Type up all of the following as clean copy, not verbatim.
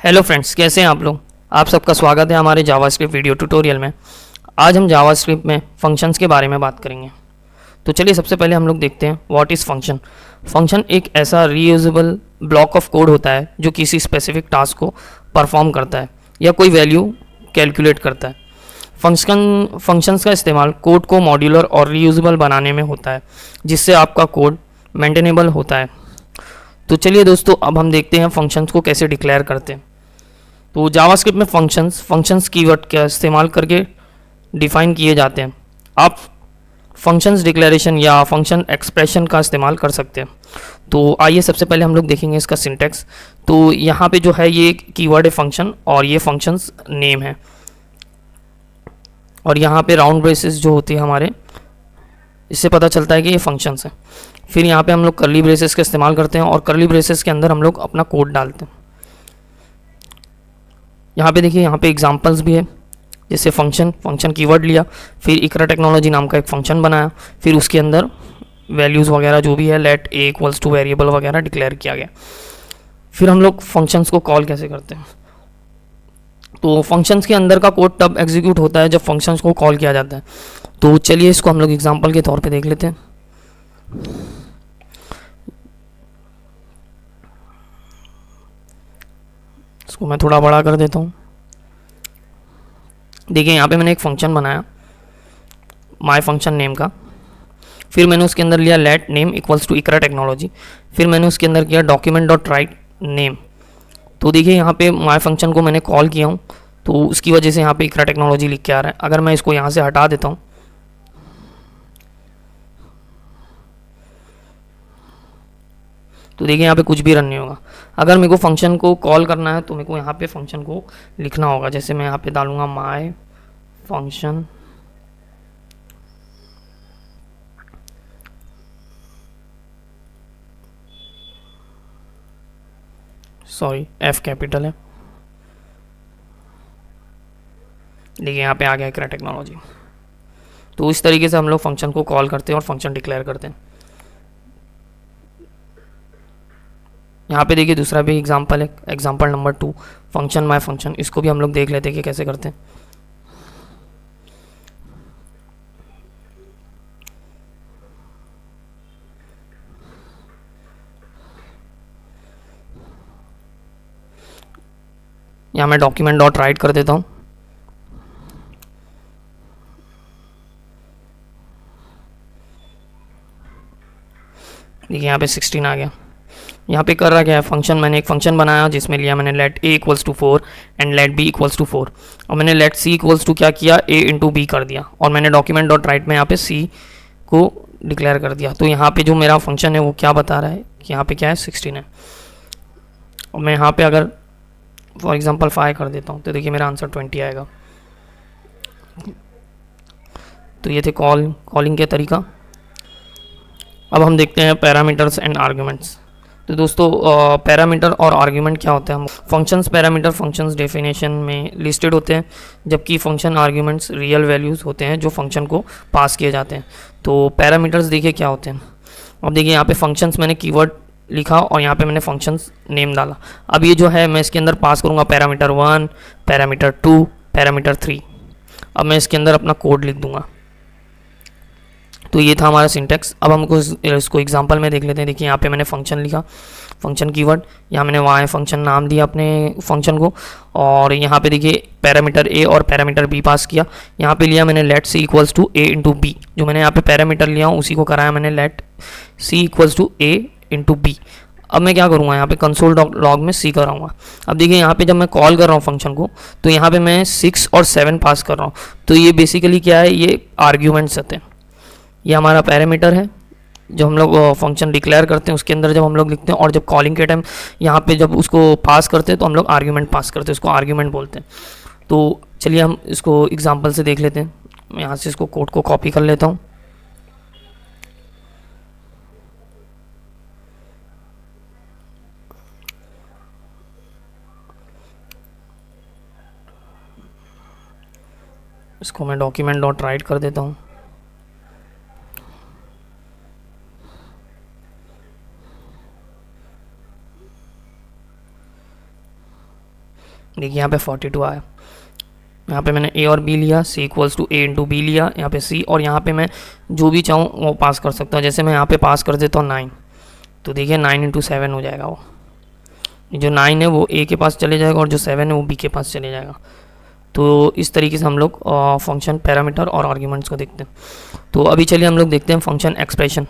Hello friends, कैसे हैं आप लोग। आप सबका स्वागत है हमारे जावास्क्रिप्ट वीडियो ट्यूटोरियल में। आज हम जावास्क्रिप्ट में फंक्शंस के बारे में बात करेंगे। तो चलिए सबसे पहले हम लोग देखते हैं व्हाट इज़ फंक्शन। फंक्शन एक ऐसा रीयूजेबल ब्लॉक ऑफ कोड होता है जो किसी स्पेसिफिक टास्क को परफॉर्म करता है या कोई वैल्यू कैलकुलेट करता है। फंक्शंस का इस्तेमाल कोड को मॉड्यूलर और रीयूजेबल बनाने में होता है, जिससे आपका कोड मेंटेनेबल होता है। तो चलिए दोस्तों, अब हम देखते हैं फंक्शंस को कैसे डिक्लेयर करते हैं। तो जावास्क्रिप्ट में फंक्शंस कीवर्ड का इस्तेमाल करके डिफाइन किए जाते हैं। आप फंक्शंस डिक्लेरेशन या फंक्शन एक्सप्रेशन का इस्तेमाल कर सकते हैं। तो आइए सबसे पहले हम लोग देखेंगे इसका सिंटैक्स। तो यहाँ पे जो है ये कीवर्ड है फंक्शन और ये फंक्शंस नेम है, और यहाँ पे राउंड ब्रेसेस जो होती है हमारे, इससे पता चलता है कि ये फंक्शंस है। फिर यहाँ पे हम लोग कर्ली ब्रेसेस का इस्तेमाल करते हैं और कर्ली ब्रेसेस के अंदर हम लोग अपना कोड डालते हैं। यहाँ पे देखिए, यहाँ पे एग्जांपल्स भी है, जैसे फंक्शन कीवर्ड लिया, फिर इकरा टेक्नोलॉजी नाम का एक फंक्शन बनाया, फिर उसके अंदर वैल्यूज़ वगैरह जो भी है late A equals two variable वगैरह डिक्लेयर किया गया। फिर हम लोग फंक्शंस को कॉल कैसे करते हैं। तो फंक्शंस के अंदर का कोड तब एग्जीक्यूट होता है जब फंक्शंस को कॉल किया जाता है। तो चलिए इसको हम लोग एग्जाम्पल के तौर पर देख लेते हैं। इसको मैं थोड़ा बड़ा कर देता हूँ। देखिए यहाँ पे मैंने एक फंक्शन बनाया माय फंक्शन नेम का, फिर मैंने उसके अंदर लिया let name equals to Iqra technology, फिर मैंने उसके अंदर किया डॉक्यूमेंट डॉट राइट नेम। तो देखिए यहाँ पे माय फंक्शन को मैंने कॉल किया हूँ, तो उसकी वजह से यहाँ पे इकरा टेक्नोलॉजी लिख के आ रहा है। अगर मैं इसको यहाँ से हटा देता हूँ तो देखिए यहाँ पे कुछ भी रन नहीं होगा। अगर मेरे को फंक्शन को कॉल करना है तो मेरे को यहाँ पे फंक्शन को लिखना होगा। जैसे मैं यहाँ पे डालूँगा my function, sorry F capital है, देखिए यहाँ पे आ गया इकरा टेक्नोलॉजी। तो इस तरीके से हम लोग फंक्शन को कॉल करते हैं और फंक्शन डिक्लेयर करते हैं। यहाँ पे देखिए दूसरा भी एग्जांपल है, example number 2 function my function. इसको भी हम लोग देख लेते हैं कि कैसे करते हैं। यहाँ मैं डॉक्यूमेंट डॉट राइट कर देता हूँ। देखिए यहाँ पे 16 आ गया। यहाँ पे कर रहा क्या है, फंक्शन, मैंने एक फंक्शन बनाया जिसमें लिया मैंने let A equals to 4 and let B equals to 4, और मैंने लेट सी इक्वल्स टू क्या किया, ए इंटू बी कर दिया, और मैंने डॉक्यूमेंट डॉट राइट में यहाँ पे सी को डिक्लेयर कर दिया। तो यहाँ पे जो मेरा फंक्शन है वो क्या बता रहा है कि यहाँ पे क्या है, 16 है। और मैं यहाँ पे अगर फॉर एग्जांपल 5 कर देता हूँ तो देखिए मेरा आंसर 20 आएगा। तो ये थे कॉलिंग के तरीका। अब हम देखते हैं पैरामीटर्स एंड आर्ग्यूमेंट्स। तो दोस्तों पैरामीटर और आर्ग्यूमेंट क्या होता है। हम फंक्शंस पैरामीटर फंक्शंस डेफिनेशन में लिस्टेड होते हैं, जबकि फंक्शन आर्ग्यूमेंट्स रियल वैल्यूज़ होते हैं जो फंक्शन को पास किए जाते हैं। तो पैरामीटर्स देखिए क्या होते हैं। अब देखिए यहाँ पे फंक्शंस मैंने कीवर्ड लिखा और यहाँ पे मैंने फंक्शंस नेम डाला। अब ये जो है मैं इसके अंदर पास करूँगा पैरामीटर 1, पैरामीटर 2, पैरामीटर 3। अब मैं इसके अंदर अपना कोड लिख दूँगा। तो ये था हमारा सिंटेक्स। अब हमको इसको एग्जांपल में देख लेते हैं। देखिए यहाँ पे मैंने फंक्शन लिखा, फंक्शन कीवर्ड, यहाँ मैंने वाई फंक्शन नाम दिया अपने फंक्शन को, और यहाँ पे देखिए पैरामीटर ए और पैरामीटर बी पास किया। यहाँ पे लिया मैंने let c equals to A into b, जो मैंने यहाँ पे पैरामीटर लिया हूँ उसी को कराया मैंने let c equals to A into b. अब मैं क्या करूँगा, यहाँ पे कंसोल लॉग में सी कराऊंगा। अब देखिए यहाँ पे जब मैं कॉल कर रहा हूँ फंक्शन को, तो यहाँ पे मैं 6 और 7 पास कर रहा हूँ। तो ये बेसिकली क्या है, ये आर्ग्यूमेंट्स होते हैं। ये हमारा पैरामीटर है जो हम लोग फंक्शन डिक्लेयर करते हैं, उसके अंदर जब हम लोग लिखते हैं, और जब कॉलिंग के टाइम यहाँ पे जब उसको पास करते हैं तो हम लोग आर्ग्यूमेंट पास करते हैं, उसको आर्ग्यूमेंट बोलते हैं। तो चलिए हम इसको एग्जांपल से देख लेते हैं। मैं यहाँ से इसको कोड को कॉपी कर लेता हूँ। इसको मैं डॉक्यूमेंट डॉट राइट कर देता हूँ। देखिए यहाँ पे 42 आया। यहाँ पे मैंने ए और बी लिया, C equals to A into B लिया, यहाँ पे सी, और यहाँ पे मैं जो भी चाहूँ वो पास कर सकता हूँ। जैसे मैं यहाँ पे पास कर देता हूँ 9, तो देखिए 9 इंटू 7 हो जाएगा। वो जो 9 है वो ए के पास चले जाएगा और जो 7 है वो बी के पास चले जाएगा। तो इस तरीके से हम लोग फंक्शन पैरामीटर और आर्ग्यूमेंट्स को देखते हैं। तो अभी चलिए हम लोग देखते हैं फंक्शन एक्सप्रेशन।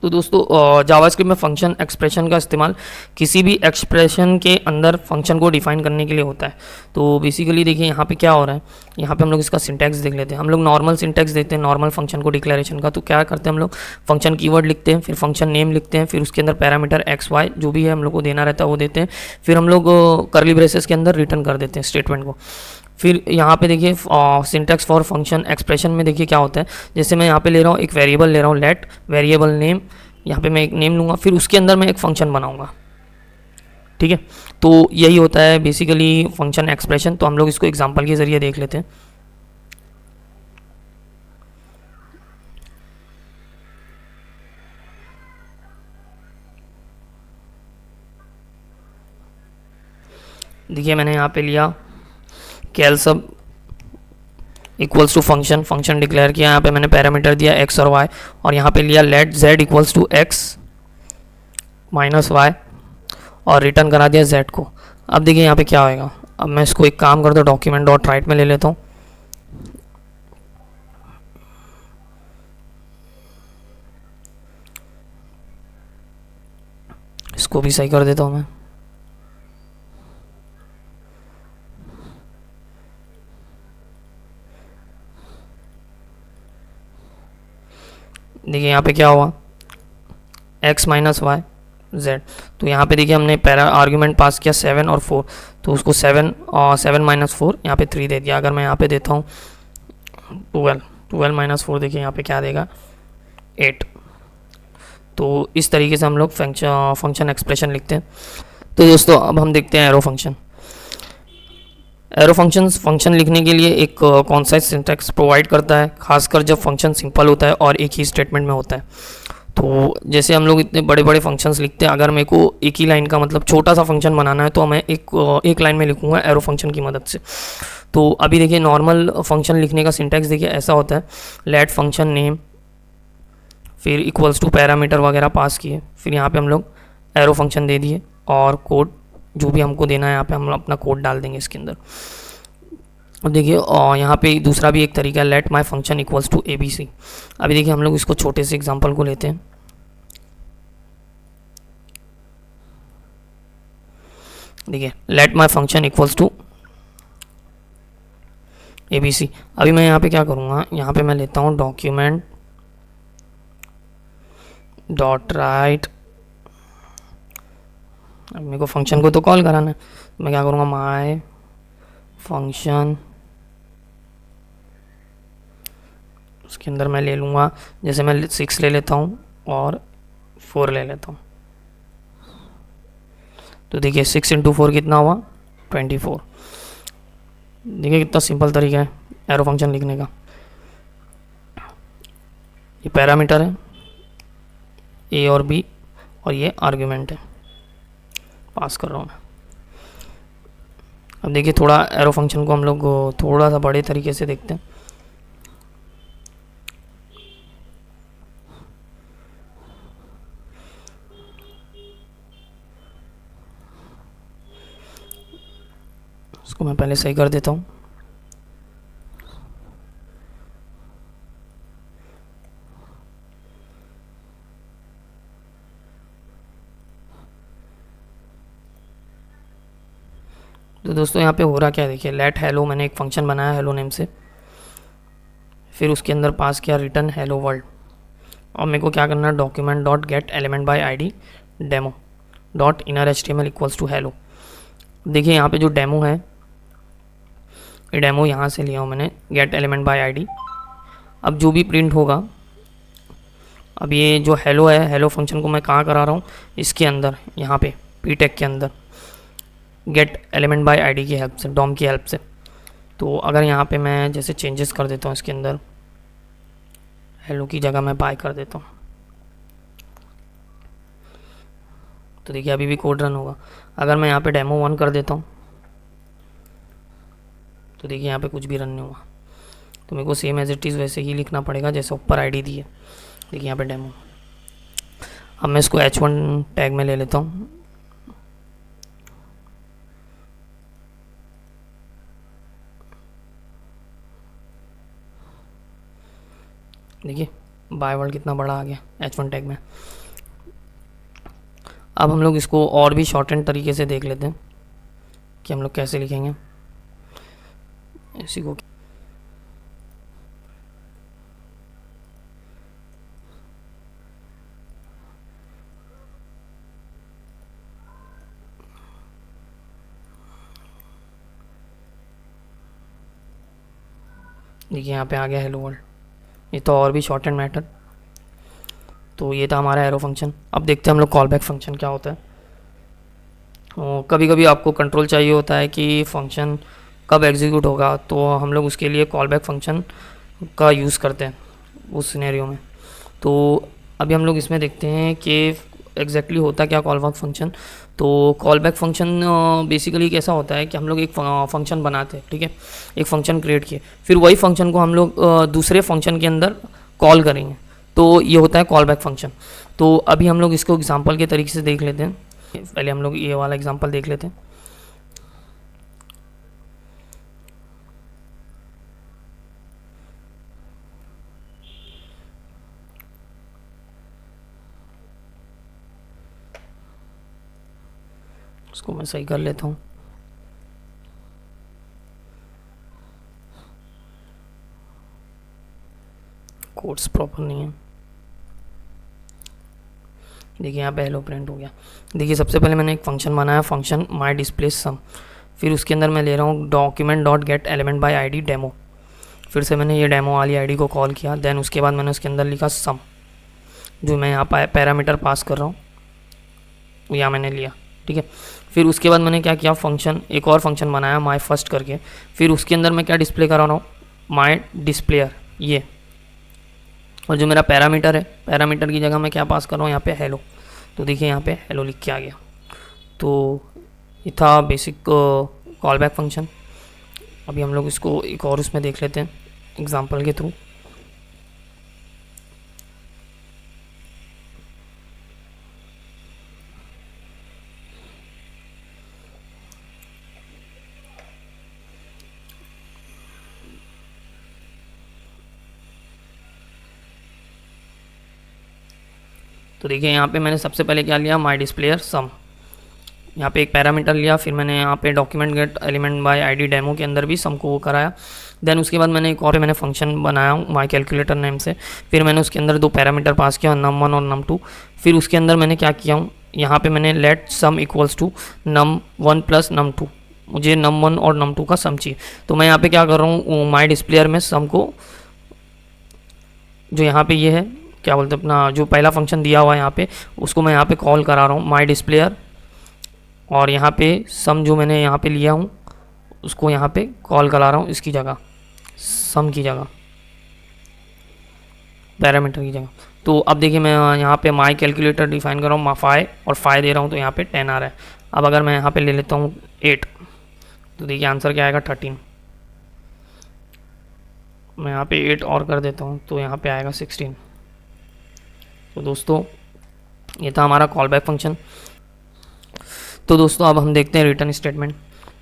तो दोस्तों जावास्क्रिप्ट में फंक्शन एक्सप्रेशन का इस्तेमाल किसी भी एक्सप्रेशन के अंदर फंक्शन को डिफाइन करने के लिए होता है। तो बेसिकली देखिए यहाँ पे क्या हो रहा है, यहाँ पे हम लोग इसका सिंटैक्स देख लेते हैं। हम लोग नॉर्मल सिंटैक्स देते हैं नॉर्मल फंक्शन को डिक्लेरेशन का। तो क्या करते हैं हम लोग, फंक्शन कीवर्ड लिखते हैं, फिर फंक्शन नेम लिखते हैं, फिर उसके अंदर पैरामीटर एक्स वाई जो भी है हम लोग को देना रहता है वो देते हैं, फिर हम लोग कर्ली ब्रेसेस के अंदर रिटर्न कर देते हैं स्टेटमेंट को। फिर यहाँ पे देखिए सिंटैक्स फॉर फंक्शन एक्सप्रेशन में देखिए क्या होता है, जैसे मैं यहाँ पे ले रहा हूँ एक वेरिएबल ले रहा हूँ लेट वेरिएबल नेम, यहाँ पे मैं एक नेम लूँगा, फिर उसके अंदर मैं एक फंक्शन बनाऊँगा। ठीक है, तो यही होता है बेसिकली फंक्शन एक्सप्रेशन। तो हम लोग इसको एग्जांपल के ज़रिए देख लेते हैं। देखिए मैंने यहाँ पे लिया cal sub equals to function, function declare किया, यहाँ पे मैंने पैरामीटर दिया एक्स और वाई, और यहाँ पे लिया let z equals to x minus y और रिटर्न करा दिया जेड को। अब देखिए यहाँ पे क्या होएगा, अब मैं इसको एक काम करता हूँ डॉक्यूमेंट डॉट राइट में ले लेता हूँ। इसको भी सही कर देता हूँ मैं। देखिए यहाँ पे क्या हुआ, x माइनस वाई जेड। तो यहाँ पे देखिए हमने पैरा आर्ग्यूमेंट पास किया 7 और 4, तो उसको 7 और 7 माइनस 4 यहाँ पे 3 दे दिया। अगर मैं यहाँ पे देता हूँ 12 माइनस 4, देखिए यहाँ पे क्या देगा 8। तो इस तरीके से हम लोग फंक्शन एक्सप्रेशन लिखते हैं। तो दोस्तों अब हम देखते हैं एरो फंक्शन। एरो फंक्शन लिखने के लिए एक कौन सा सिंटैक्स प्रोवाइड करता है, खासकर जब फंक्शन सिंपल होता है और एक ही स्टेटमेंट में होता है। तो जैसे हम लोग इतने बड़े बड़े फंक्शंस लिखते हैं, अगर मेरे को एक ही लाइन का मतलब छोटा सा फंक्शन बनाना है तो मैं एक लाइन में लिखूंगा एरो फंक्शन की मदद से। तो अभी देखिए नॉर्मल फंक्शन लिखने का सिंटैक्स देखिए ऐसा होता है, लेट फंक्शन नेम, फिर इक्वल्स टू पैरामीटर वगैरह पास किए, फिर यहाँ पे हम लोग एरो फंक्शन दे दिए और कोड जो भी हमको देना है यहाँ पे हम अपना कोड डाल देंगे इसके अंदर। अब देखिए यहाँ पे दूसरा भी एक तरीका है, let my function equals to ABC। अभी देखिए हम लोग इसको छोटे से एग्जांपल को लेते हैं। देखिए let my function equals to ABC। अभी मैं यहाँ पे क्या करूँगा, यहाँ पे मैं लेता हूँ डॉक्यूमेंट डॉट राइट। अब मेरे को फंक्शन को तो कॉल कराना है, मैं क्या करूँगा माय फंक्शन, उसके अंदर मैं ले लूँगा, जैसे मैं 6 ले लेता हूँ और 4 ले लेता हूँ। तो देखिए 6 इंटू 4 कितना हुआ 24। देखिए कितना सिंपल तरीका है एरो फंक्शन लिखने का। ये पैरामीटर है ए और बी और ये आर्ग्यूमेंट है, पास कर रहा हूँ मैं। अब देखिए थोड़ा एरो फंक्शन को हम लोग थोड़ा सा बड़े तरीके से देखते हैं। इसको मैं पहले सही कर देता हूँ। तो दोस्तों यहाँ पे हो रहा क्या है, देखिए लेट हेलो, मैंने एक फंक्शन बनाया हेलो नेम से, फिर उसके अंदर पास किया रिटर्न हेलो वर्ल्ड, और मेरे को क्या करना है document dot get element by ID demo dot inner HTML equals to hello. देखिए यहाँ पे जो डेमो है, ये डेमो यहाँ से लिया हूँ मैंने गेट एलिमेंट बाय आईडी। अब जो भी प्रिंट होगा, अब ये जो हेलो है, हेलो फंक्शन को मैं कहाँ करा रहा हूँ, इसके अंदर यहाँ पे ptag के अंदर गेट एलिमेंट बाय आईडी की हेल्प से, डॉम की हेल्प से। तो अगर यहाँ पे मैं जैसे चेंजेस कर देता हूँ, इसके अंदर हेलो की जगह मैं बाय कर देता हूँ। तो देखिए अभी भी कोड रन होगा। अगर मैं यहाँ पे demo1 कर देता हूँ तो देखिए यहाँ पे कुछ भी रन नहीं हुआ। तो मेरे को सेम एज इट इज़ वैसे ही लिखना पड़ेगा जैसे ऊपर आईडी दी है। देखिए यहाँ पे डेमो। अब मैं इसको h1 टैग में ले लेता हूँ। देखिए बाय वर्ड कितना बड़ा आ गया h1 टैग में। अब हम लोग इसको और भी शॉर्ट एंड तरीके से देख लेते हैं कि हम लोग कैसे लिखेंगे इसी को। देखिए यहाँ पे आ गया हेलो वर्ल्ड। ये तो और भी शॉर्ट एंड मैटर। तो ये था हमारा एरो फंक्शन। अब देखते हैं हम लोग कॉल बैक फंक्शन क्या होता है। कभी कभी आपको कंट्रोल चाहिए होता है कि फंक्शन कब एग्जीक्यूट होगा, तो हम लोग उसके लिए कॉल बैक फंक्शन का यूज़ करते हैं उस सिनेरियो में। तो अभी हम लोग इसमें देखते हैं कि एग्जैक्टली होता क्या कॉल बैक फंक्शन। तो कॉल बैक फंक्शन बेसिकली कैसा होता है कि हम लोग एक फंक्शन बनाते हैं, ठीक है, एक फंक्शन क्रिएट किए, फिर वही फंक्शन को हम लोग दूसरे फंक्शन के अंदर कॉल करेंगे, तो ये होता है कॉल बैक फंक्शन। तो अभी हम लोग इसको एग्जांपल के तरीके से देख लेते हैं। पहले हम लोग ये वाला एग्जांपल देख लेते हैं। इसको मैं सही कर लेता हूँ। कोड्स प्रॉपर नहीं है। देखिए यहाँ पे हेलो प्रिंट हो गया। देखिए सबसे पहले मैंने एक फंक्शन बनाया, फंक्शन माई डिस्प्ले सम। फिर उसके अंदर मैं ले रहा हूँ document dot get element by ID demo. फिर से मैंने ये डेमो वाली आईडी को कॉल किया। देन उसके बाद मैंने उसके अंदर लिखा सम, जो मैं यहाँ पर पैरामीटर पास कर रहा हूँ, यहाँ मैंने लिया, ठीक है। फिर उसके बाद मैंने क्या किया, फंक्शन एक और फंक्शन बनाया माई फर्स्ट करके। फिर उसके अंदर मैं क्या डिस्प्ले करा रहा हूँ, माई डिस्प्लेयर ये। और जो मेरा पैरामीटर है, पैरामीटर की जगह मैं क्या पास कर रहा हूँ यहाँ पे हेलो। तो देखिए यहाँ पे हेलो लिख के आ गया। तो ये था बेसिक कॉल बैक फंक्शन। अभी हम लोग इसको एक और उसमें देख लेते हैं एग्जांपल के थ्रू। तो देखिए यहाँ पे मैंने सबसे पहले क्या लिया, माई डिस्प्लेयर सम। यहाँ पे एक पैरामीटर लिया, फिर मैंने यहाँ पे document gate element by ID demo के अंदर भी सम को वो कराया। देन उसके बाद मैंने एक और मैंने फंक्शन बनाया माई कैलकुलेटर नेम से। फिर मैंने उसके अंदर दो पैरामीटर पास किया, num1 और num2। फिर उसके अंदर मैंने क्या किया हूँ, यहाँ पे मैंने let sum equals to num1 plus num2। मुझे num1 और num2 का सम चाहिए। तो मैं यहाँ पे क्या कर रहा हूँ, माई डिस्प्लेयर में सम को, जो यहाँ पे ये है क्या बोलते हैं अपना जो पहला फंक्शन दिया हुआ है यहाँ पे, उसको मैं यहाँ पे कॉल करा रहा हूँ माई डिस्प्लेयर। और यहाँ पे सम जो मैंने यहाँ पे लिया हूँ उसको यहाँ पे कॉल करा रहा हूँ इसकी जगह, सम की जगह, पैरामीटर की जगह। तो अब देखिए मैं यहाँ पे माई कैलकुलेटर डिफाइन कर रहा हूँ फाइव, और फाइव दे रहा हूँ तो यहाँ पे 10 आ रहा है। अब अगर मैं यहाँ पे ले लेता हूँ 8, तो देखिए आंसर क्या आएगा 13। मैं यहाँ पे 8 और कर देता हूँ तो यहाँ पे आएगा 16। तो दोस्तों ये था हमारा कॉल बैक फंक्शन। तो दोस्तों अब हम देखते हैं रिटर्न स्टेटमेंट।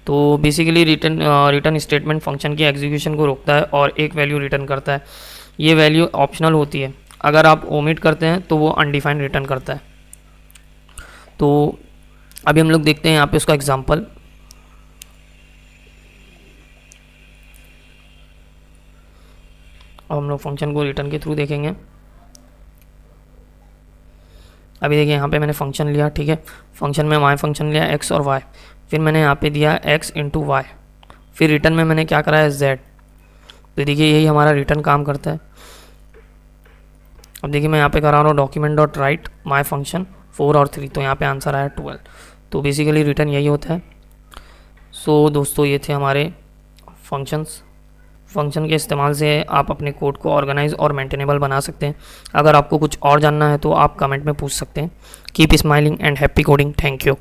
तो बेसिकली रिटर्न स्टेटमेंट फंक्शन की एग्जीक्यूशन को रोकता है और एक वैल्यू रिटर्न करता है। ये वैल्यू ऑप्शनल होती है, अगर आप ओमिट करते हैं तो वो अनडिफाइंड रिटर्न करता है। तो अभी हम लोग देखते हैं यहाँ पे उसका एग्जांपल। अब हम लोग फंक्शन को रिटर्न के थ्रू देखेंगे। अभी देखिए यहाँ पे मैंने फंक्शन लिया, ठीक है, फंक्शन में माई फंक्शन लिया x और y। फिर मैंने यहाँ पे दिया x इंटू वाई। फिर रिटर्न में मैंने क्या करा है z। तो देखिए यही हमारा रिटर्न काम करता है। अब देखिए मैं यहाँ पे करा रहा हूँ डॉक्यूमेंट डॉट राइट माई फंक्शन 4 और 3, तो यहाँ पे आंसर आया 12। तो बेसिकली रिटर्न यही होता है। सो दोस्तों ये थे हमारे फंक्शंस। फंक्शन के इस्तेमाल से आप अपने कोड को ऑर्गेनाइज और मेंटेनेबल बना सकते हैं। अगर आपको कुछ और जानना है तो आप कमेंट में पूछ सकते हैं। Keep smiling and happy coding. Thank you.